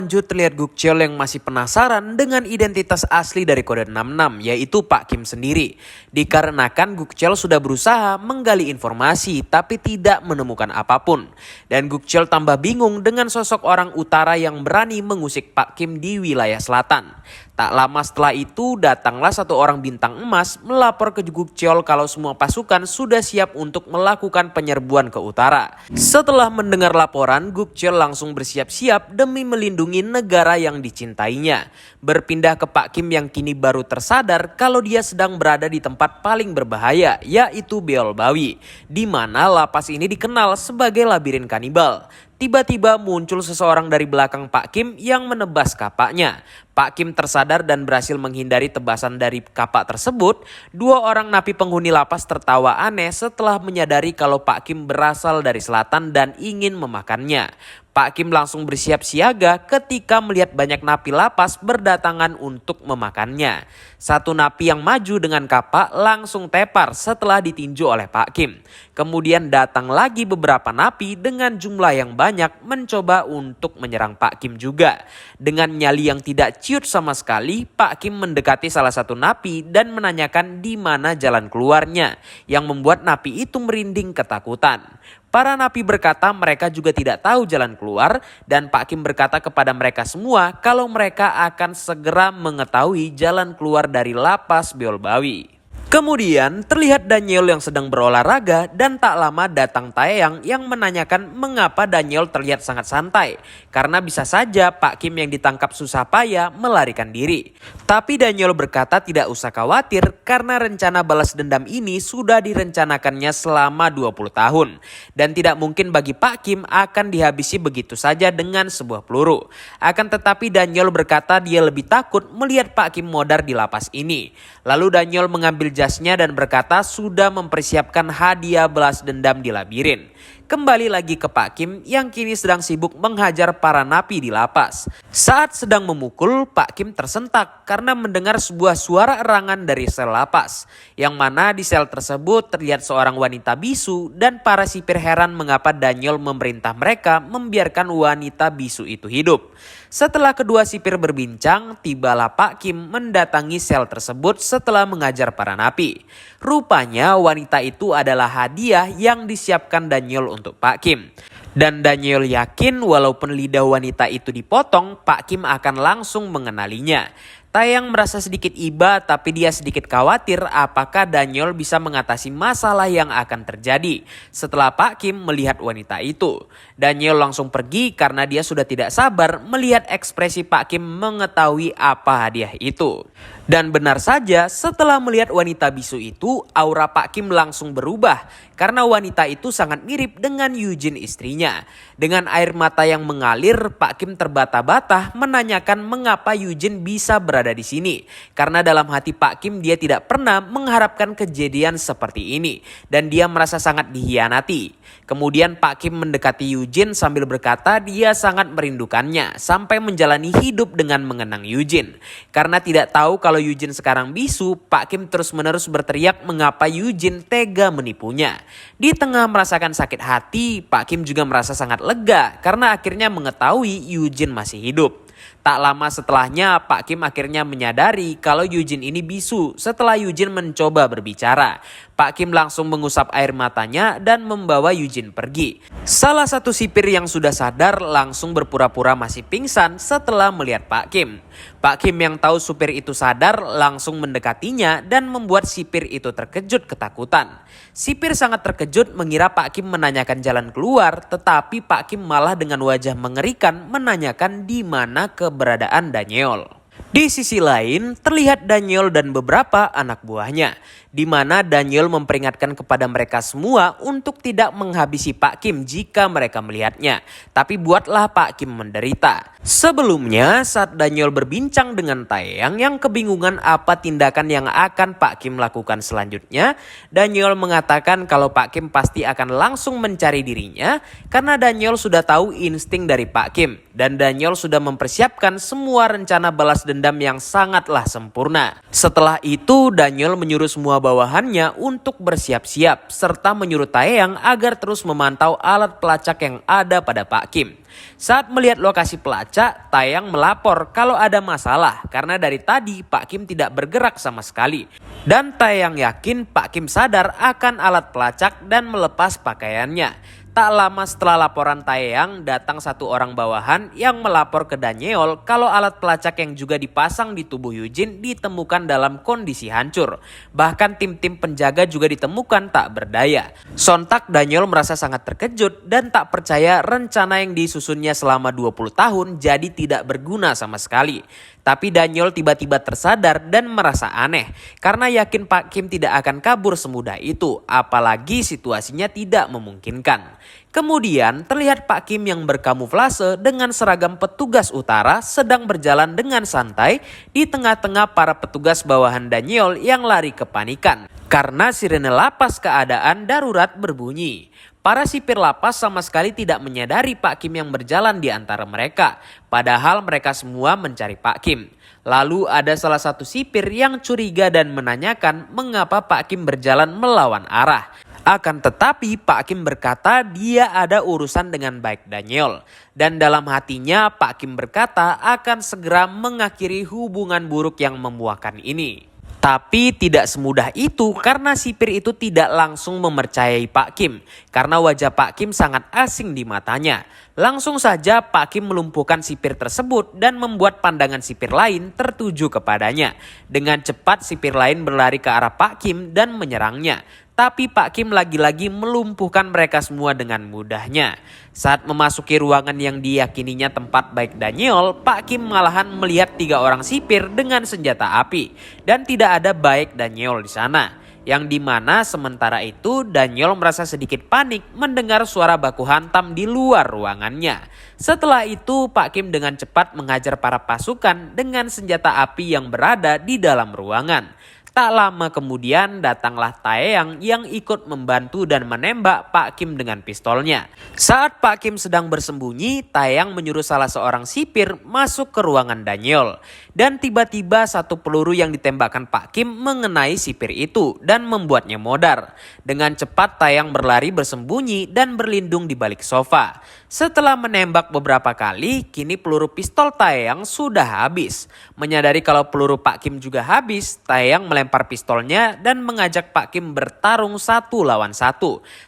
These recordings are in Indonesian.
Lanjut terlihat Gukcheol yang masih penasaran dengan identitas asli dari kode 66, yaitu Pak Kim sendiri. Dikarenakan Gukcheol sudah berusaha menggali informasi tapi tidak menemukan apapun. Dan Gukcheol tambah bingung dengan sosok orang utara yang berani mengusik Pak Kim di wilayah selatan. Tak lama setelah itu datanglah satu orang bintang emas melapor ke Gukcheol kalau semua pasukan sudah siap untuk melakukan penyerbuan ke utara. Setelah mendengar laporan, Gukcheol langsung bersiap-siap demi melindungi negara yang dicintainya. Berpindah ke Pak Kim yang kini baru tersadar kalau dia sedang berada di tempat paling berbahaya, yaitu Beolbawi, di mana lapas ini dikenal sebagai labirin kanibal. Tiba-tiba muncul seseorang dari belakang Pak Kim yang menebas kapaknya. Pak Kim tersadar dan berhasil menghindari tebasan dari kapak tersebut. Dua orang napi penghuni lapas tertawa aneh setelah menyadari kalau Pak Kim berasal dari selatan dan ingin memakannya. Pak Kim langsung bersiap siaga ketika melihat banyak napi lapas berdatangan untuk memakannya. Satu napi yang maju dengan kapak langsung tepar setelah ditinju oleh Pak Kim. Kemudian datang lagi beberapa napi dengan jumlah yang banyak mencoba untuk menyerang Pak Kim juga. Dengan nyali yang tidak ciut sama sekali, Pak Kim mendekati salah satu napi dan menanyakan di mana jalan keluarnya, yang membuat napi itu merinding ketakutan. Para napi berkata mereka juga tidak tahu jalan keluar dan Pak Kim berkata kepada mereka semua kalau mereka akan segera mengetahui jalan keluar dari lapas Beolbawi. Kemudian terlihat Daniel yang sedang berolahraga dan tak lama datang Taeyang yang menanyakan mengapa Daniel terlihat sangat santai. Karena bisa saja Pak Kim yang ditangkap susah payah melarikan diri. Tapi Daniel berkata tidak usah khawatir karena rencana balas dendam ini sudah direncanakannya selama 20 tahun. Dan tidak mungkin bagi Pak Kim akan dihabisi begitu saja dengan sebuah peluru. Akan tetapi Daniel berkata dia lebih takut melihat Pak Kim modar di lapas ini. Lalu Daniel mengambil jasnya dan berkata sudah mempersiapkan hadiah balas dendam di labirin. Kembali lagi ke Pak Kim yang kini sedang sibuk menghajar para napi di lapas. Saat sedang memukul, Pak Kim tersentak karena mendengar sebuah suara erangan dari sel lapas. Yang mana di sel tersebut terlihat seorang wanita bisu dan para sipir heran mengapa Daniel memerintah mereka membiarkan wanita bisu itu hidup. Setelah kedua sipir berbincang, tibalah Pak Kim mendatangi sel tersebut setelah mengajar para napi. Rupanya wanita itu adalah hadiah yang disiapkan Daniel untuk Pak Kim. Dan Daniel yakin walaupun lidah wanita itu dipotong, Pak Kim akan langsung mengenalinya. Taeyang merasa sedikit iba tapi dia sedikit khawatir apakah Daniel bisa mengatasi masalah yang akan terjadi setelah Pak Kim melihat wanita itu. Daniel langsung pergi karena dia sudah tidak sabar melihat ekspresi Pak Kim mengetahui apa hadiah itu. Dan benar saja setelah melihat wanita bisu itu, aura Pak Kim langsung berubah karena wanita itu sangat mirip dengan Yujin istrinya. Dengan air mata yang mengalir, Pak Kim terbata-bata menanyakan mengapa Yujin bisa berada di sini. Karena dalam hati Pak Kim dia tidak pernah mengharapkan kejadian seperti ini dan dia merasa sangat dihianati. Kemudian Pak Kim mendekati Yujin sambil berkata dia sangat merindukannya sampai menjalani hidup dengan mengenang Yujin. Karena tidak tahu kalau Yujin sekarang bisu, Pak Kim terus-menerus berteriak mengapa Yujin tega menipunya. Di tengah merasakan sakit hati, Pak Kim juga merasa sangat lega karena akhirnya mengetahui Yujin masih hidup. Tak lama setelahnya Pak Kim akhirnya menyadari kalau Yujin ini bisu setelah Yujin mencoba berbicara. Pak Kim langsung mengusap air matanya dan membawa Yujin pergi. Salah satu sipir yang sudah sadar langsung berpura-pura masih pingsan setelah melihat Pak Kim. Pak Kim yang tahu supir itu sadar langsung mendekatinya dan membuat sipir itu terkejut ketakutan. Sipir sangat terkejut mengira Pak Kim menanyakan jalan keluar, tetapi Pak Kim malah dengan wajah mengerikan menanyakan di mana keberadaan Daniel. Di sisi lain, terlihat Daniel dan beberapa anak buahnya, di mana Daniel memperingatkan kepada mereka semua untuk tidak menghabisi Pak Kim jika mereka melihatnya, tapi buatlah Pak Kim menderita. Sebelumnya, saat Daniel berbincang dengan Taeyang yang kebingungan apa tindakan yang akan Pak Kim lakukan selanjutnya, Daniel mengatakan kalau Pak Kim pasti akan langsung mencari dirinya karena Daniel sudah tahu insting dari Pak Kim dan Daniel sudah mempersiapkan semua rencana balas dendam dendam yang sangatlah sempurna. Setelah itu Daniel menyuruh semua bawahannya untuk bersiap-siap serta menyuruh Taeyang agar terus memantau alat pelacak yang ada pada Pak Kim. Saat melihat lokasi pelacak, Taeyang melapor kalau ada masalah karena dari tadi Pak Kim tidak bergerak sama sekali. Dan Taeyang yakin Pak Kim sadar akan alat pelacak dan melepas pakaiannya. Tak lama setelah laporan Taeyang, datang satu orang bawahan yang melapor ke Daniel kalau alat pelacak yang juga dipasang di tubuh Yujin ditemukan dalam kondisi hancur. Bahkan tim-tim penjaga juga ditemukan tak berdaya. Sontak Daniel merasa sangat terkejut dan tak percaya rencana yang disusunnya selama 20 tahun jadi tidak berguna sama sekali. Tapi Daniel tiba-tiba tersadar dan merasa aneh karena yakin Pak Kim tidak akan kabur semudah itu, apalagi situasinya tidak memungkinkan. Kemudian terlihat Pak Kim yang berkamuflase dengan seragam petugas utara sedang berjalan dengan santai di tengah-tengah para petugas bawahan Daniel yang lari kepanikan karena sirene lapas keadaan darurat berbunyi. Para sipir lapas sama sekali tidak menyadari Pak Kim yang berjalan di antara mereka. Padahal mereka semua mencari Pak Kim. Lalu ada salah satu sipir yang curiga dan menanyakan mengapa Pak Kim berjalan melawan arah. Akan tetapi Pak Kim berkata dia ada urusan dengan baik Daniel. Dan dalam hatinya Pak Kim berkata akan segera mengakhiri hubungan buruk yang memuakan ini. Tapi tidak semudah itu karena sipir itu tidak langsung mempercayai Pak Kim. Karena wajah Pak Kim sangat asing di matanya. Langsung saja Pak Kim melumpuhkan sipir tersebut dan membuat pandangan sipir lain tertuju kepadanya. Dengan cepat sipir lain berlari ke arah Pak Kim dan menyerangnya. Tapi Pak Kim lagi-lagi melumpuhkan mereka semua dengan mudahnya. Saat memasuki ruangan yang diyakininya tempat baik Daniel, Pak Kim malahan melihat 3 orang sipir dengan senjata api. Dan tidak ada baik Daniel di sana. Yang dimana sementara itu Daniel merasa sedikit panik mendengar suara baku hantam di luar ruangannya. Setelah itu Pak Kim dengan cepat menghajar para pasukan dengan senjata api yang berada di dalam ruangan. Tak lama kemudian datanglah Taeyang yang ikut membantu dan menembak Pak Kim dengan pistolnya. Saat Pak Kim sedang bersembunyi, Taeyang menyuruh salah seorang sipir masuk ke ruangan Daniel. Dan tiba-tiba satu peluru yang ditembakkan Pak Kim mengenai sipir itu dan membuatnya modar. Dengan cepat Taeyang berlari bersembunyi dan berlindung di balik sofa. Setelah menembak beberapa kali, kini peluru pistol Taeyang sudah habis. Menyadari kalau peluru Pak Kim juga habis, Taeyang melempar pistolnya dan mengajak Pak Kim bertarung 1 lawan 1.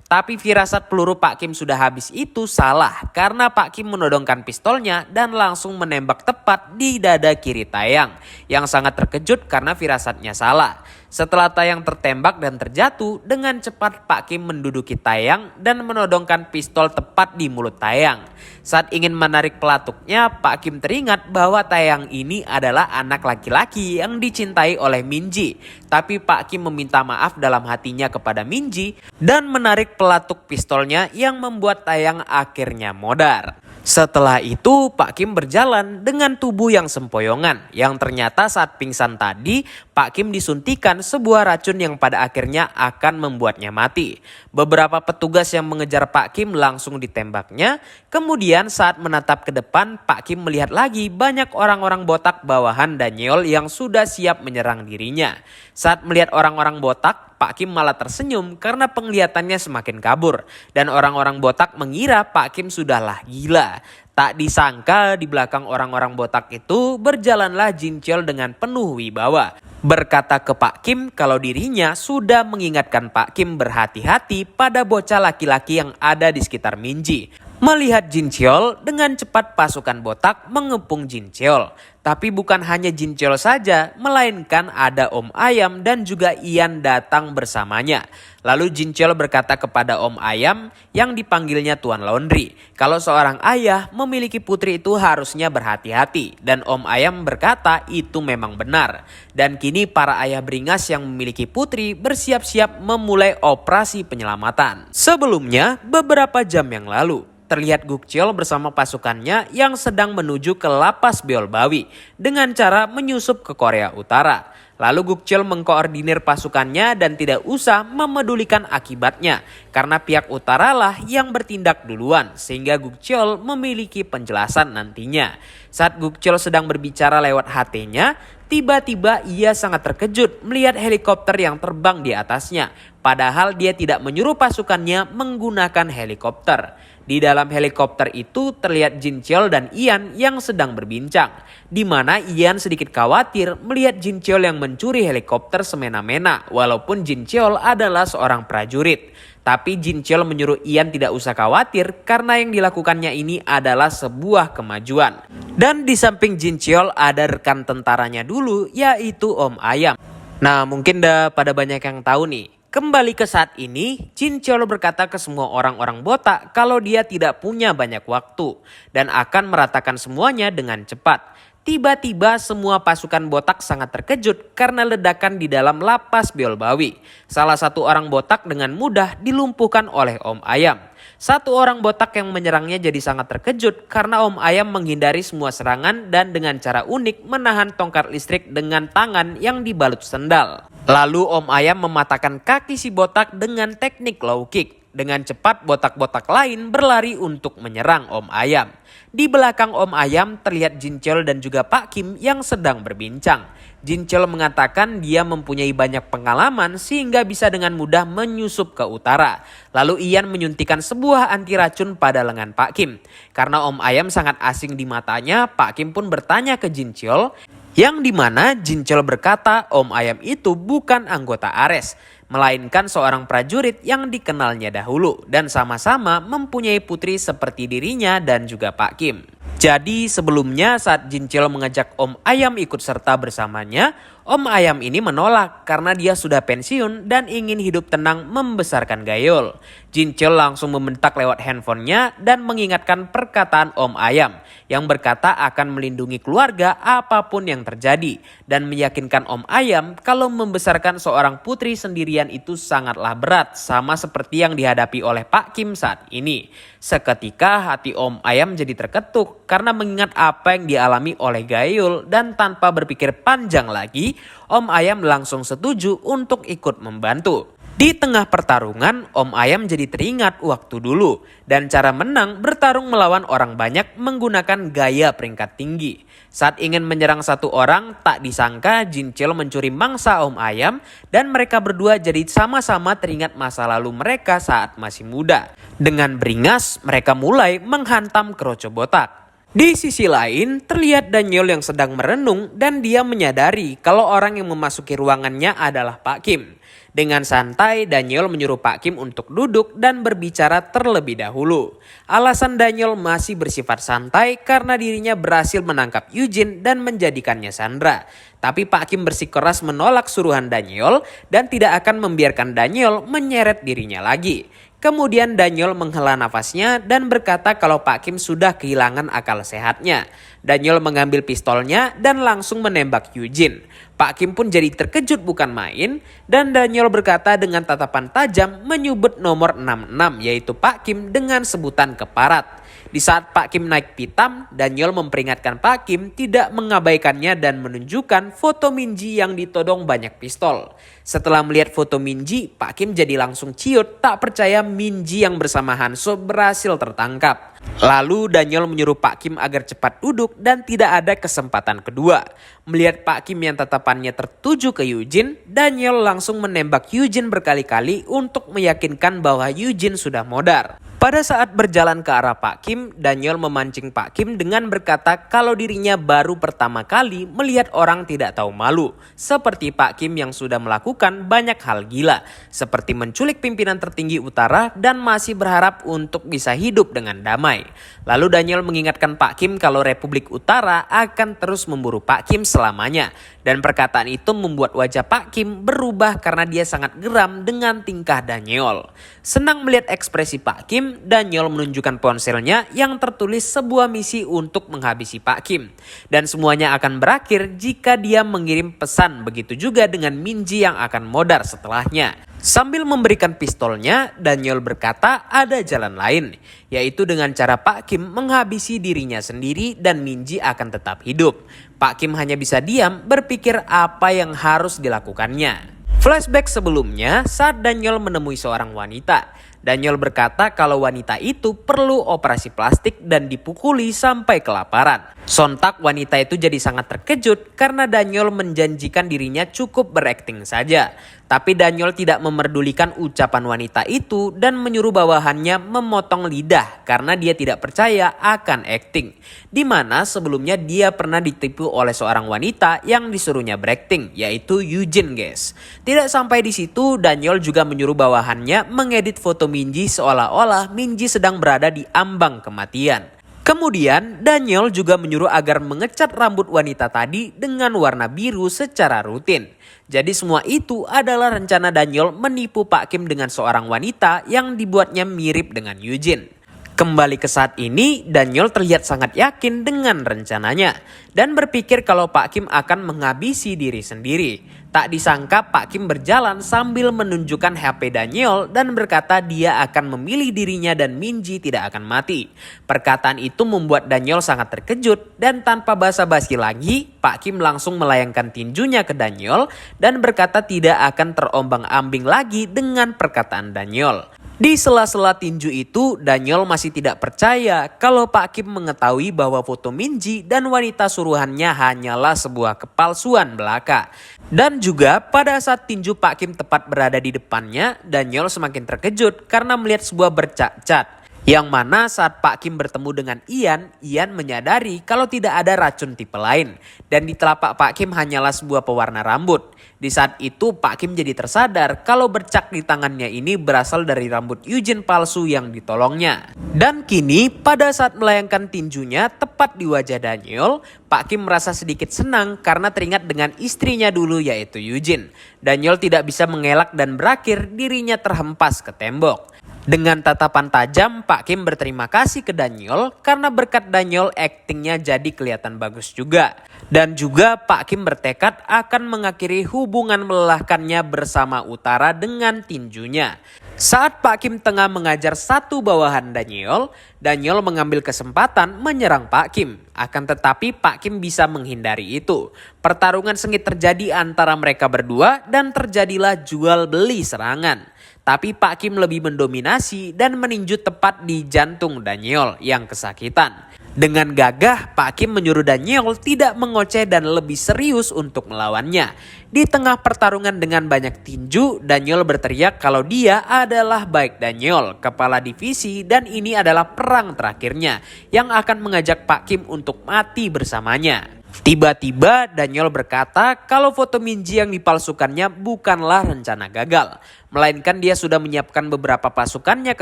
Tapi firasat peluru Pak Kim sudah habis itu salah karena Pak Kim menodongkan pistolnya dan langsung menembak tepat di dada kiri Taeyang yang sangat terkejut karena firasatnya salah. Setelah Taeyang tertembak dan terjatuh, dengan cepat Pak Kim menduduki Taeyang dan menodongkan pistol tepat di mulut Taeyang. Saat ingin menarik pelatuknya, Pak Kim teringat bahwa Taeyang ini adalah anak laki-laki yang dicintai oleh Minji. Tapi Pak Kim meminta maaf dalam hatinya kepada Minji dan menarik pelatuk pistolnya yang membuat Taeyang akhirnya modar. Setelah itu Pak Kim berjalan dengan tubuh yang sempoyongan yang ternyata saat pingsan tadi Pak Kim disuntikan sebuah racun yang pada akhirnya akan membuatnya mati. Beberapa petugas yang mengejar Pak Kim langsung ditembaknya. Kemudian saat menatap ke depan Pak Kim melihat lagi banyak orang-orang botak bawahan Daniel yang sudah siap menyerang dirinya. Saat melihat orang-orang botak, Pak Kim malah tersenyum karena penglihatannya semakin kabur. Dan orang-orang botak mengira Pak Kim sudahlah gila. Tak disangka di belakang orang-orang botak itu berjalanlah Jin Cheol dengan penuh wibawa. Berkata ke Pak Kim kalau dirinya sudah mengingatkan Pak Kim berhati-hati pada bocah laki-laki yang ada di sekitar Minji. Melihat Jin Cheol, dengan cepat pasukan botak mengepung Jin Cheol. Tapi bukan hanya Jin Cheol saja, melainkan ada Om Ayam dan juga Ian datang bersamanya. Lalu Jin Cheol berkata kepada Om Ayam yang dipanggilnya Tuan Laundry, kalau seorang ayah memiliki putri itu harusnya berhati-hati. Dan Om Ayam berkata itu memang benar. Dan kini para ayah beringas yang memiliki putri bersiap-siap memulai operasi penyelamatan. Sebelumnya, beberapa jam yang lalu, terlihat Gukcheol bersama pasukannya yang sedang menuju ke lapas Beolbawi dengan cara menyusup ke Korea Utara. Lalu Gukcheol mengkoordinir pasukannya dan tidak usah memedulikan akibatnya karena pihak utara lah yang bertindak duluan sehingga Gukcheol memiliki penjelasan nantinya. Saat Gukcheol sedang berbicara lewat HT-nya, tiba-tiba ia sangat terkejut melihat helikopter yang terbang di atasnya. Padahal dia tidak menyuruh pasukannya menggunakan helikopter. Di dalam helikopter itu terlihat Jincheol dan Ian yang sedang berbincang. Di mana Ian sedikit khawatir melihat Jincheol yang mencuri helikopter semena-mena walaupun Jincheol adalah seorang prajurit. Tapi Jincheol menyuruh Ian tidak usah khawatir karena yang dilakukannya ini adalah sebuah kemajuan. Dan di samping Jincheol ada rekan tentaranya dulu yaitu Om Ayam. Nah mungkin pada banyak yang tahu nih. Kembali ke saat ini, Jincheol berkata ke semua orang-orang botak kalau dia tidak punya banyak waktu dan akan meratakan semuanya dengan cepat. Tiba-tiba semua pasukan botak sangat terkejut karena ledakan di dalam lapas Beolbawi. Salah satu orang botak dengan mudah dilumpuhkan oleh Om Ayam. Satu orang botak yang menyerangnya jadi sangat terkejut karena Om Ayam menghindari semua serangan dan dengan cara unik menahan tongkat listrik dengan tangan yang dibalut sendal. Lalu Om Ayam mematahkan kaki si botak dengan teknik low kick. Dengan cepat botak-botak lain berlari untuk menyerang Om Ayam. Di belakang Om Ayam terlihat Jincheol dan juga Pak Kim yang sedang berbincang. Jincheol mengatakan dia mempunyai banyak pengalaman sehingga bisa dengan mudah menyusup ke utara. Lalu Ian menyuntikkan sebuah anti racun pada lengan Pak Kim. Karena Om Ayam sangat asing di matanya, Pak Kim pun bertanya ke Jincheol. Yang dimana Jincheol berkata Om Ayam itu bukan anggota Ares, melainkan seorang prajurit yang dikenalnya dahulu dan sama-sama mempunyai putri seperti dirinya dan juga Pak Kim. Jadi sebelumnya saat Jincheol mengajak Om Ayam ikut serta bersamanya, Om Ayam ini menolak karena dia sudah pensiun dan ingin hidup tenang membesarkan Gayol. Jincheol langsung membentak lewat handphonenya dan mengingatkan perkataan Om Ayam yang berkata akan melindungi keluarga apapun yang terjadi dan meyakinkan Om Ayam kalau membesarkan seorang putri sendirian itu sangatlah berat sama seperti yang dihadapi oleh Pak Kim saat ini. Seketika hati Om Ayam jadi terketuk karena mengingat apa yang dialami oleh Gayol dan tanpa berpikir panjang lagi, Om Ayam langsung setuju untuk ikut membantu. Di tengah pertarungan, Om Ayam jadi teringat waktu dulu dan cara menang bertarung melawan orang banyak menggunakan gaya peringkat tinggi. Saat ingin menyerang satu orang, tak disangka Jincheol mencuri mangsa Om Ayam dan mereka berdua jadi sama-sama teringat masa lalu mereka saat masih muda. Dengan beringas, mereka mulai menghantam keroco botak. Di sisi lain, terlihat Daniel yang sedang merenung dan dia menyadari kalau orang yang memasuki ruangannya adalah Pak Kim. Dengan santai, Daniel menyuruh Pak Kim untuk duduk dan berbicara terlebih dahulu. Alasan Daniel masih bersifat santai karena dirinya berhasil menangkap Eugene dan menjadikannya sandera. Tapi Pak Kim bersikeras menolak suruhan Daniel dan tidak akan membiarkan Daniel menyeret dirinya lagi. Kemudian Daniel menghela nafasnya dan berkata kalau Pak Kim sudah kehilangan akal sehatnya. Daniel mengambil pistolnya dan langsung menembak Eugene. Pak Kim pun jadi terkejut bukan main dan Daniel berkata dengan tatapan tajam menyebut nomor 66 yaitu Pak Kim dengan sebutan keparat. Di saat Pak Kim naik pitam, Daniel memperingatkan Pak Kim tidak mengabaikannya dan menunjukkan foto Minji yang ditodong banyak pistol. Setelah melihat foto Minji, Pak Kim jadi langsung ciut tak percaya Minji yang bersama Hanso berhasil tertangkap. Lalu Daniel menyuruh Pak Kim agar cepat duduk dan tidak ada kesempatan kedua. Melihat Pak Kim yang tatapannya tertuju ke Eugene, Daniel langsung menembak Eugene berkali-kali untuk meyakinkan bahwa Eugene sudah modar. Pada saat berjalan ke arah Pak Kim, Daniel memancing Pak Kim dengan berkata kalau dirinya baru pertama kali melihat orang tidak tahu malu. Seperti Pak Kim yang sudah melakukan banyak hal gila. Seperti menculik pimpinan tertinggi utara dan masih berharap untuk bisa hidup dengan damai. Lalu Daniel mengingatkan Pak Kim kalau Republik Utara akan terus memburu Pak Kim selamanya. Dan perkataan itu membuat wajah Pak Kim berubah karena dia sangat geram dengan tingkah Daniel. Senang melihat ekspresi Pak Kim, Daniel menunjukkan ponselnya yang tertulis sebuah misi untuk menghabisi Pak Kim. Dan semuanya akan berakhir jika dia mengirim pesan, begitu juga dengan Minji yang akan modar setelahnya. Sambil memberikan pistolnya, Daniel berkata ada jalan lain, yaitu dengan cara Pak Kim menghabisi dirinya sendiri dan Minji akan tetap hidup. Pak Kim hanya bisa diam berpikir apa yang harus dilakukannya. Flashback sebelumnya saat Daniel menemui seorang wanita. Daniel berkata kalau wanita itu perlu operasi plastik dan dipukuli sampai kelaparan. Sontak wanita itu jadi sangat terkejut karena Daniel menjanjikan dirinya cukup berakting saja. Tapi Daniel tidak memerdulikan ucapan wanita itu dan menyuruh bawahannya memotong lidah karena dia tidak percaya akan akting. Dimana sebelumnya dia pernah ditipu oleh seorang wanita yang disuruhnya berakting, yaitu Eugene, guys. Tidak sampai di situ, Daniel juga menyuruh bawahannya mengedit foto Minji seolah-olah Minji sedang berada di ambang kematian. Kemudian Daniel juga menyuruh agar mengecat rambut wanita tadi dengan warna biru secara rutin. Jadi semua itu adalah rencana Daniel menipu Pak Kim dengan seorang wanita yang dibuatnya mirip dengan Eugene. Kembali ke saat ini, Daniel terlihat sangat yakin dengan rencananya dan berpikir kalau Pak Kim akan menghabisi diri sendiri. Tak disangka Pak Kim berjalan sambil menunjukkan HP Daniel dan berkata dia akan memilih dirinya dan Minji tidak akan mati. Perkataan itu membuat Daniel sangat terkejut dan tanpa basa-basi lagi, Pak Kim langsung melayangkan tinjunya ke Daniel dan berkata tidak akan terombang-ambing lagi dengan perkataan Daniel. Di sela-sela tinju itu, Daniel masih tidak percaya kalau Pak Kim mengetahui bahwa foto Minji dan wanita suruhannya hanyalah sebuah kepalsuan belaka. Dan juga pada saat tinju Pak Kim tepat berada di depannya, Daniel semakin terkejut karena melihat sebuah bercat-cat. Yang mana saat Pak Kim bertemu dengan Ian menyadari kalau tidak ada racun tipe lain. Dan di telapak Pak Kim hanyalah sebuah pewarna rambut. Di saat itu Pak Kim jadi tersadar kalau bercak di tangannya ini berasal dari rambut Eugene palsu yang ditolongnya. Dan kini pada saat melayangkan tinjunya tepat di wajah Daniel, Pak Kim merasa sedikit senang karena teringat dengan istrinya dulu yaitu Eugene. Daniel tidak bisa mengelak dan berakhir dirinya terhempas ke tembok. Dengan tatapan tajam, Pak Kim berterima kasih ke Daniel karena berkat Daniel aktingnya jadi kelihatan bagus juga. Dan juga Pak Kim bertekad akan mengakhiri hubungan melelahkannya bersama Utara dengan tinjunya. Saat Pak Kim tengah mengajar satu bawahan Daniel mengambil kesempatan menyerang Pak Kim. Akan tetapi Pak Kim bisa menghindari itu. Pertarungan sengit terjadi antara mereka berdua dan terjadilah jual beli serangan. Tapi Pak Kim lebih mendominasi dan meninju tepat di jantung Daniel yang kesakitan. Dengan gagah, Pak Kim menyuruh Daniel tidak mengoceh dan lebih serius untuk melawannya. Di tengah pertarungan dengan banyak tinju, Daniel berteriak kalau dia adalah Baik Daniel, kepala divisi, dan ini adalah perang terakhirnya yang akan mengajak Pak Kim untuk mati bersamanya. Tiba-tiba Daniel berkata kalau foto Minji yang dipalsukannya bukanlah rencana gagal. Melainkan dia sudah menyiapkan beberapa pasukannya ke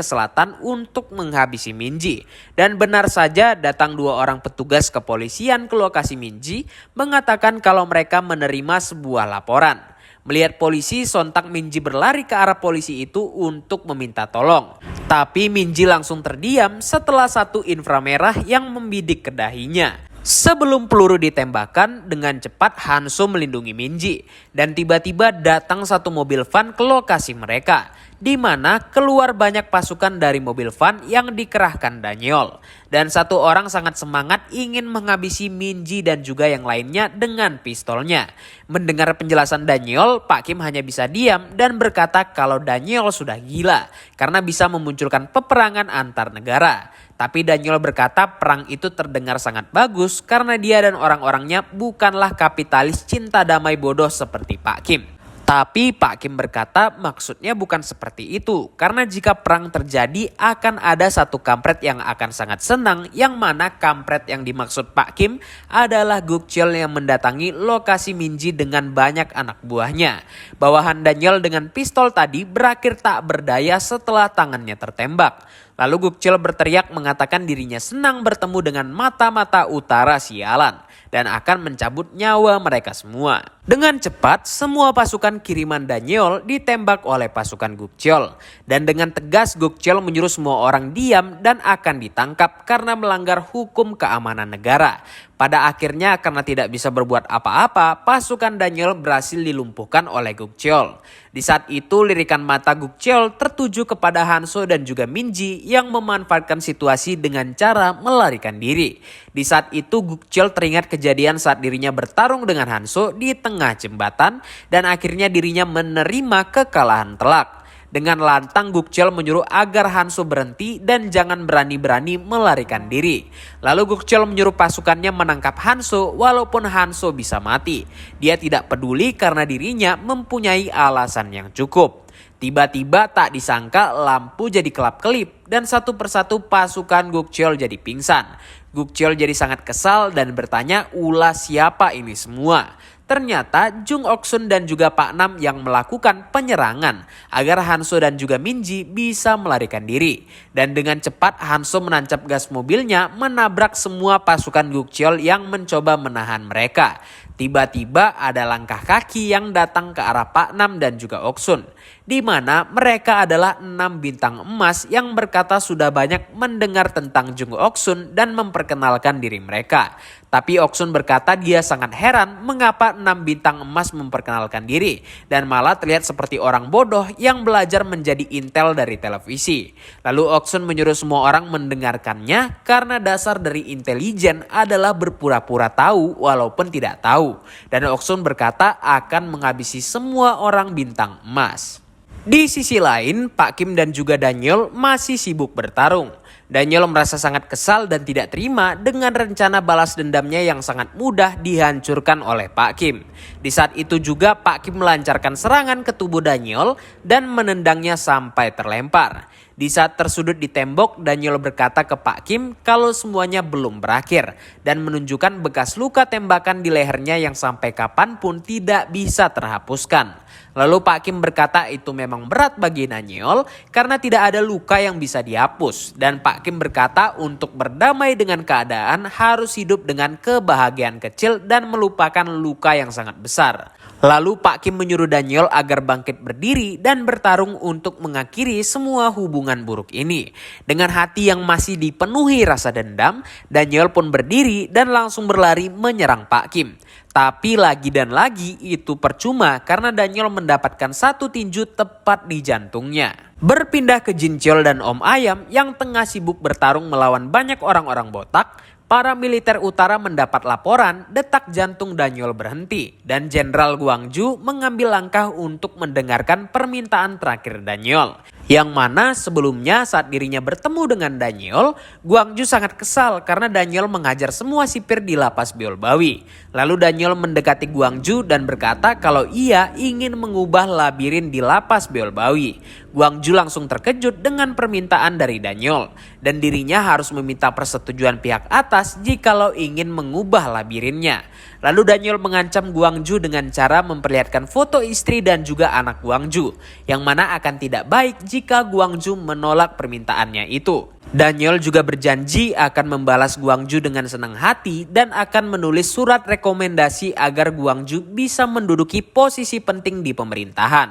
selatan untuk menghabisi Minji. Dan benar saja datang 2 orang petugas kepolisian ke lokasi Minji mengatakan kalau mereka menerima sebuah laporan. Melihat polisi, sontak Minji berlari ke arah polisi itu untuk meminta tolong. Tapi Minji langsung terdiam setelah satu inframerah yang membidik ke dahinya. Sebelum peluru ditembakkan, dengan cepat Hanso melindungi Minji. Dan tiba-tiba datang satu mobil van ke lokasi mereka. Di mana keluar banyak pasukan dari mobil van yang dikerahkan Daniel. Dan satu orang sangat semangat ingin menghabisi Minji dan juga yang lainnya dengan pistolnya. Mendengar penjelasan Daniel, Pak Kim hanya bisa diam dan berkata kalau Daniel sudah gila. Karena bisa memunculkan peperangan antar negara. Tapi Daniel berkata perang itu terdengar sangat bagus karena dia dan orang-orangnya bukanlah kapitalis cinta damai bodoh seperti Pak Kim. Tapi Pak Kim berkata maksudnya bukan seperti itu. Karena jika perang terjadi akan ada satu kampret yang akan sangat senang. Yang mana kampret yang dimaksud Pak Kim adalah Gukcheol yang mendatangi lokasi Minji dengan banyak anak buahnya. Bawahan Daniel dengan pistol tadi berakhir tak berdaya setelah tangannya tertembak. Lalu Gukcheol berteriak mengatakan dirinya senang bertemu dengan mata-mata utara sialan dan akan mencabut nyawa mereka semua. Dengan cepat, semua pasukan kiriman Daniel ditembak oleh pasukan Gukcheol. Dan dengan tegas Gukcheol menyuruh semua orang diam dan akan ditangkap karena melanggar hukum keamanan negara. Pada akhirnya karena tidak bisa berbuat apa-apa, pasukan Daniel berhasil dilumpuhkan oleh Gukcheol. Di saat itu lirikan mata Gukcheol tertuju kepada Hanso dan juga Minji yang memanfaatkan situasi dengan cara melarikan diri. Di saat itu Gukcheol teringat kejadian saat dirinya bertarung dengan Hanso di tengah jembatan dan akhirnya dirinya menerima kekalahan telak. Dengan lantang Gukcheol menyuruh agar Hanso berhenti dan jangan berani-berani melarikan diri. Lalu Gukcheol menyuruh pasukannya menangkap Hanso walaupun Hanso bisa mati. Dia tidak peduli karena dirinya mempunyai alasan yang cukup. Tiba-tiba tak disangka lampu jadi kelap-kelip dan satu persatu pasukan Gukcheol jadi pingsan. Gukcheol jadi sangat kesal dan bertanya ulah siapa ini semua. Ternyata Jung Ok-sun dan juga Pak Nam yang melakukan penyerangan agar Hanso dan juga Minji bisa melarikan diri. Dan dengan cepat Hanso menancap gas mobilnya menabrak semua pasukan Gukcheol yang mencoba menahan mereka. Tiba-tiba ada langkah kaki yang datang ke arah Pak Nam dan juga Ok-sun, di mana mereka adalah 6 bintang emas yang berkata sudah banyak mendengar tentang Jung Ok-sun dan memperkenalkan diri mereka. Tapi Ok-sun berkata dia sangat heran mengapa 6 bintang emas memperkenalkan diri dan malah terlihat seperti orang bodoh yang belajar menjadi intel dari televisi. Lalu Ok-sun menyuruh semua orang mendengarkannya karena dasar dari intelijen adalah berpura-pura tahu walaupun tidak tahu. Dan Ok-sun berkata akan menghabisi semua orang bintang emas. Di sisi lain, Pak Kim dan juga Daniel masih sibuk bertarung. Daniel merasa sangat kesal dan tidak terima dengan rencana balas dendamnya yang sangat mudah dihancurkan oleh Pak Kim. Di saat itu juga Pak Kim melancarkan serangan ke tubuh Daniel dan menendangnya sampai terlempar. Di saat tersudut di tembok, Daniel berkata ke Pak Kim kalau semuanya belum berakhir dan menunjukkan bekas luka tembakan di lehernya yang sampai kapanpun tidak bisa terhapuskan. Lalu Pak Kim berkata itu memang berat bagi Daniel karena tidak ada luka yang bisa dihapus. Dan Pak Kim berkata untuk berdamai dengan keadaan harus hidup dengan kebahagiaan kecil dan melupakan luka yang sangat besar. Lalu Pak Kim menyuruh Daniel agar bangkit berdiri dan bertarung untuk mengakhiri semua hubungan buruk ini. Dengan hati yang masih dipenuhi rasa dendam, Daniel pun berdiri dan langsung berlari menyerang Pak Kim. Tapi lagi dan lagi itu percuma karena Daniel mendapatkan satu tinju tepat di jantungnya. Berpindah ke Jin Cheol dan Om Ayam yang tengah sibuk bertarung melawan banyak orang-orang botak, para militer utara mendapat laporan detak jantung Daniel berhenti dan Jenderal Gwangju mengambil langkah untuk mendengarkan permintaan terakhir Daniel. Yang mana sebelumnya saat dirinya bertemu dengan Daniel, Gwangju sangat kesal karena Daniel mengajar semua sipir di lapas Beolbawi. Lalu Daniel mendekati Gwangju dan berkata kalau ia ingin mengubah labirin di lapas Beolbawi. Gwangju langsung terkejut dengan permintaan dari Daniel dan dirinya harus meminta persetujuan pihak atas jikalau ingin mengubah labirinnya. Lalu Daniel mengancam Gwangju dengan cara memperlihatkan foto istri dan juga anak Gwangju, yang mana akan tidak baik jika Gwangju menolak permintaannya itu. Daniel juga berjanji akan membalas Gwangju dengan senang hati dan akan menulis surat rekomendasi agar Gwangju bisa menduduki posisi penting di pemerintahan.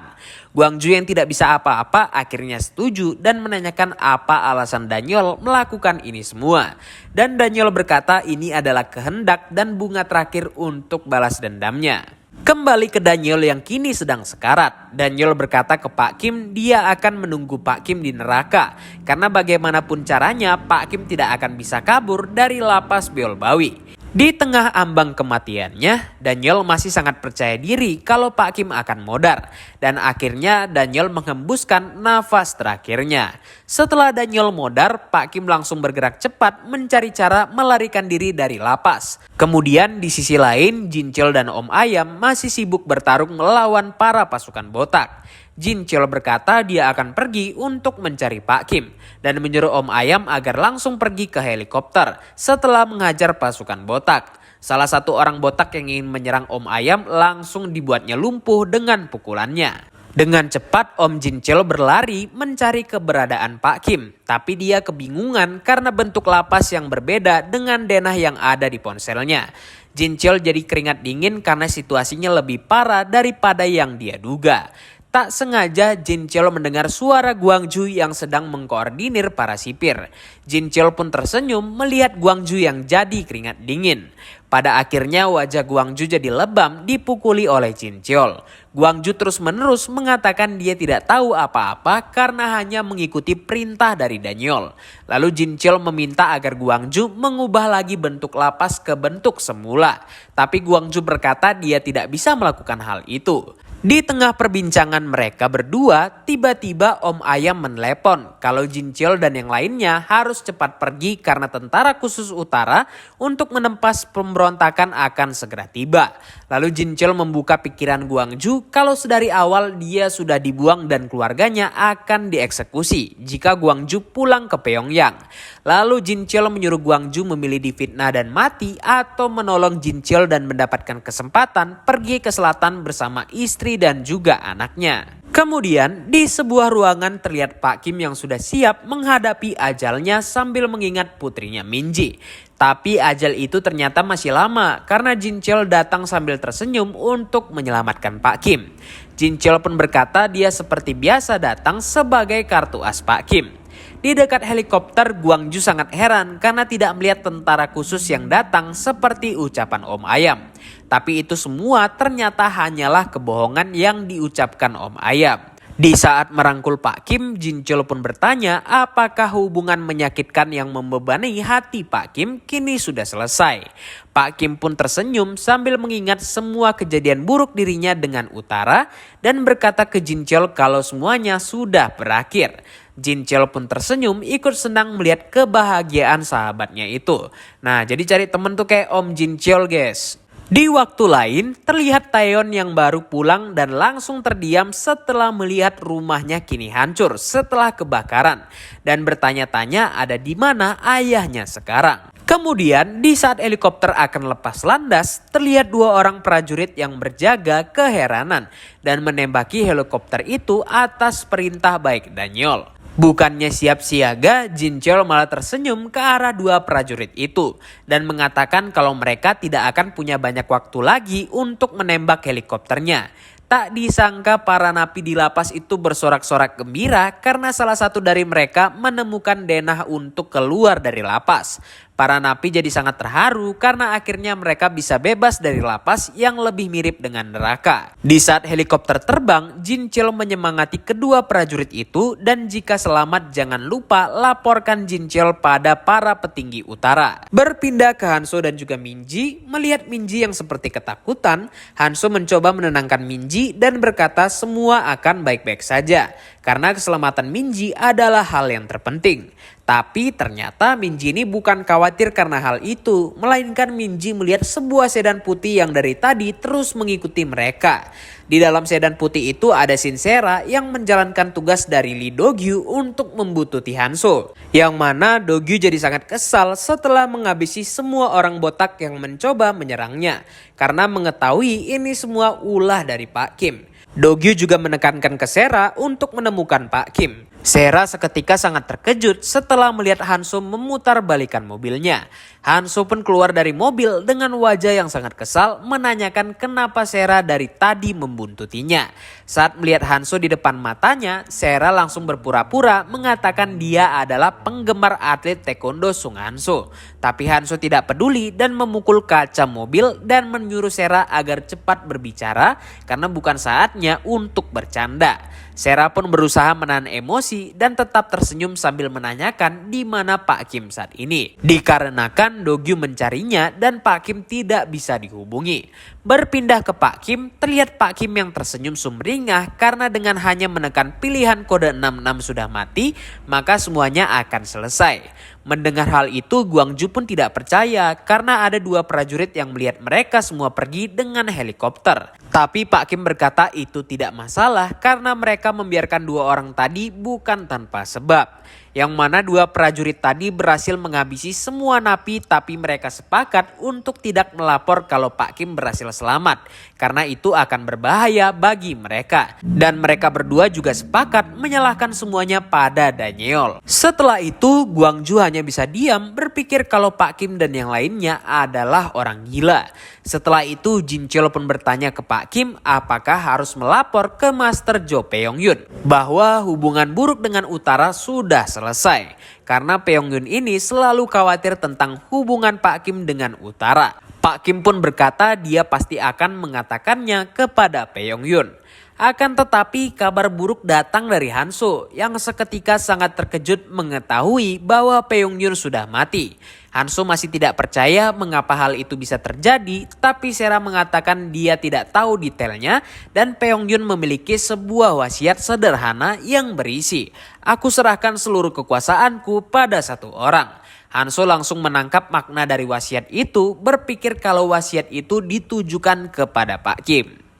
Gwangju yang tidak bisa apa-apa akhirnya setuju dan menanyakan apa alasan Daniel melakukan ini semua. Dan Daniel berkata ini adalah kehendak dan bunga terakhir untuk balas dendamnya. Kembali ke Daniel yang kini sedang sekarat. Daniel berkata ke Pak Kim dia akan menunggu Pak Kim di neraka. Karena bagaimanapun caranya Pak Kim tidak akan bisa kabur dari lapas Beolbawi. Di tengah ambang kematiannya, Daniel masih sangat percaya diri kalau Pak Kim akan modar. Dan akhirnya Daniel menghembuskan nafas terakhirnya. Setelah Daniel modar, Pak Kim langsung bergerak cepat mencari cara melarikan diri dari lapas. Kemudian di sisi lain, Jin Cheol dan Om Ayam masih sibuk bertarung melawan para pasukan botak. Jin Cheol berkata dia akan pergi untuk mencari Pak Kim dan menyuruh Om Ayam agar langsung pergi ke helikopter setelah menghajar pasukan botak. Salah satu orang botak yang ingin menyerang Om Ayam langsung dibuatnya lumpuh dengan pukulannya. Dengan cepat Om Jin Cheol berlari mencari keberadaan Pak Kim, tapi dia kebingungan karena bentuk lapas yang berbeda dengan denah yang ada di ponselnya. Jin Cheol jadi keringat dingin karena situasinya lebih parah daripada yang dia duga. Tak sengaja Jin Cheol mendengar suara Gwangju yang sedang mengkoordinir para sipir. Jin Cheol pun tersenyum melihat Gwangju yang jadi keringat dingin. Pada akhirnya wajah Guangju jadi lebam dipukuli oleh Jin Cheol. Guangju terus-menerus mengatakan dia tidak tahu apa-apa karena hanya mengikuti perintah dari Daniel. Lalu Jin Cheol meminta agar Guangju mengubah lagi bentuk lapas ke bentuk semula. Tapi Guangju berkata dia tidak bisa melakukan hal itu. Di tengah perbincangan mereka berdua, tiba-tiba Om Ayam menelepon kalau Jin Cheol dan yang lainnya harus cepat pergi karena tentara khusus utara untuk menempas pemberontakan akan segera tiba. Lalu Jin Cheol membuka pikiran Guangju kalau sedari awal dia sudah dibuang dan keluarganya akan dieksekusi jika Guangju pulang ke Pyongyang. Lalu Jin Cheol menyuruh Guangju memilih difitnah dan mati atau menolong Jin Cheol dan mendapatkan kesempatan pergi ke selatan bersama istri dan juga anaknya. Kemudian di sebuah ruangan terlihat Pak Kim yang sudah siap menghadapi ajalnya sambil mengingat putrinya Minji. Tapi ajal itu ternyata masih lama karena Jin Cheol datang sambil tersenyum untuk menyelamatkan Pak Kim. Jin Cheol pun berkata dia seperti biasa datang sebagai kartu as Pak Kim. Di dekat helikopter, Guangju sangat heran karena tidak melihat tentara khusus yang datang seperti ucapan Om Ayam. Tapi itu semua ternyata hanyalah kebohongan yang diucapkan Om Ayam. Di saat merangkul Pak Kim, Jin Cheol pun bertanya apakah hubungan menyakitkan yang membebani hati Pak Kim kini sudah selesai. Pak Kim pun tersenyum sambil mengingat semua kejadian buruk dirinya dengan utara dan berkata ke Jin Cheol kalau semuanya sudah berakhir. Jin Cheol pun tersenyum ikut senang melihat kebahagiaan sahabatnya itu. Nah, jadi cari temen tuh kayak Om Jin Cheol guys. Di waktu lain, terlihat Taeyeon yang baru pulang dan langsung terdiam setelah melihat rumahnya kini hancur setelah kebakaran. Dan bertanya-tanya ada di mana ayahnya sekarang. Kemudian di saat helikopter akan lepas landas, terlihat dua orang prajurit yang berjaga keheranan dan menembaki helikopter itu atas perintah baik Daniel. Bukannya siap siaga, Jin Cheol malah tersenyum ke arah dua prajurit itu dan mengatakan kalau mereka tidak akan punya banyak waktu lagi untuk menembak helikopternya. Tak disangka para napi di lapas itu bersorak-sorak gembira karena salah satu dari mereka menemukan denah untuk keluar dari lapas. Para napi jadi sangat terharu karena akhirnya mereka bisa bebas dari lapas yang lebih mirip dengan neraka. Di saat helikopter terbang, Jin Cheol menyemangati kedua prajurit itu dan jika selamat jangan lupa laporkan Jin Cheol pada para petinggi utara. Berpindah ke Hanso dan juga Minji, melihat Minji yang seperti ketakutan, Hanso mencoba menenangkan Minji dan berkata semua akan baik-baik saja karena keselamatan Minji adalah hal yang terpenting. Tapi ternyata Minji ini bukan khawatir karena hal itu, melainkan Minji melihat sebuah sedan putih yang dari tadi terus mengikuti mereka. Di dalam sedan putih itu ada Sinsera yang menjalankan tugas dari Lee Do-gyu untuk membuntuti Hanso. Yang mana Do-gyu jadi sangat kesal setelah menghabisi semua orang botak yang mencoba menyerangnya. Karena mengetahui ini semua ulah dari Pak Kim. Do-gyu juga menekankan ke Sera untuk menemukan Pak Kim. Sera seketika sangat terkejut setelah melihat Hanso memutar balikan mobilnya. Hanso pun keluar dari mobil dengan wajah yang sangat kesal menanyakan kenapa Sera dari tadi membuntutinya. Saat melihat Hanso di depan matanya, Sera langsung berpura-pura mengatakan dia adalah penggemar atlet taekwondo Sung Hanso. Tapi Hanso tidak peduli dan memukul kaca mobil dan menyuruh Sera agar cepat berbicara karena bukan saatnya untuk bercanda. Sera pun berusaha menahan emosi dan tetap tersenyum sambil menanyakan di mana Pak Kim saat ini. Dikarenakan Do-gyu mencarinya dan Pak Kim tidak bisa dihubungi. Berpindah ke Pak Kim, terlihat Pak Kim yang tersenyum sumringah karena dengan hanya menekan pilihan kode 66 sudah mati, maka semuanya akan selesai. Mendengar hal itu, Guangju pun tidak percaya karena ada dua prajurit yang melihat mereka semua pergi dengan helikopter. Tapi Pak Kim berkata itu tidak masalah karena mereka membiarkan dua orang tadi bukan tanpa sebab. Yang mana dua prajurit tadi berhasil menghabisi semua napi tapi mereka sepakat untuk tidak melapor kalau Pak Kim berhasil selamat. Karena itu akan berbahaya bagi mereka. Dan mereka berdua juga sepakat menyalahkan semuanya pada Daniel. Setelah itu Guangju hanya bisa diam berpikir kalau Pak Kim dan yang lainnya adalah orang gila. Setelah itu Jin Cheol pun bertanya ke Pak Kim apakah harus melapor ke Master Jo Peong-yun bahwa hubungan buruk dengan utara sudah selesai. karena Peongyun ini selalu khawatir tentang hubungan Pak Kim dengan utara. Pak Kim pun berkata dia pasti akan mengatakannya kepada Peongyun. Akan tetapi kabar buruk datang dari Hanso yang seketika sangat terkejut mengetahui bahwa Peongyun sudah mati. Hanso masih tidak percaya mengapa hal itu bisa terjadi, tapi Sera mengatakan dia tidak tahu detailnya dan Peongyun memiliki sebuah wasiat sederhana yang berisi, "Aku serahkan seluruh kekuasaanku pada satu orang." Hanso langsung menangkap makna dari wasiat itu, berpikir kalau wasiat itu ditujukan kepada Pak Kim.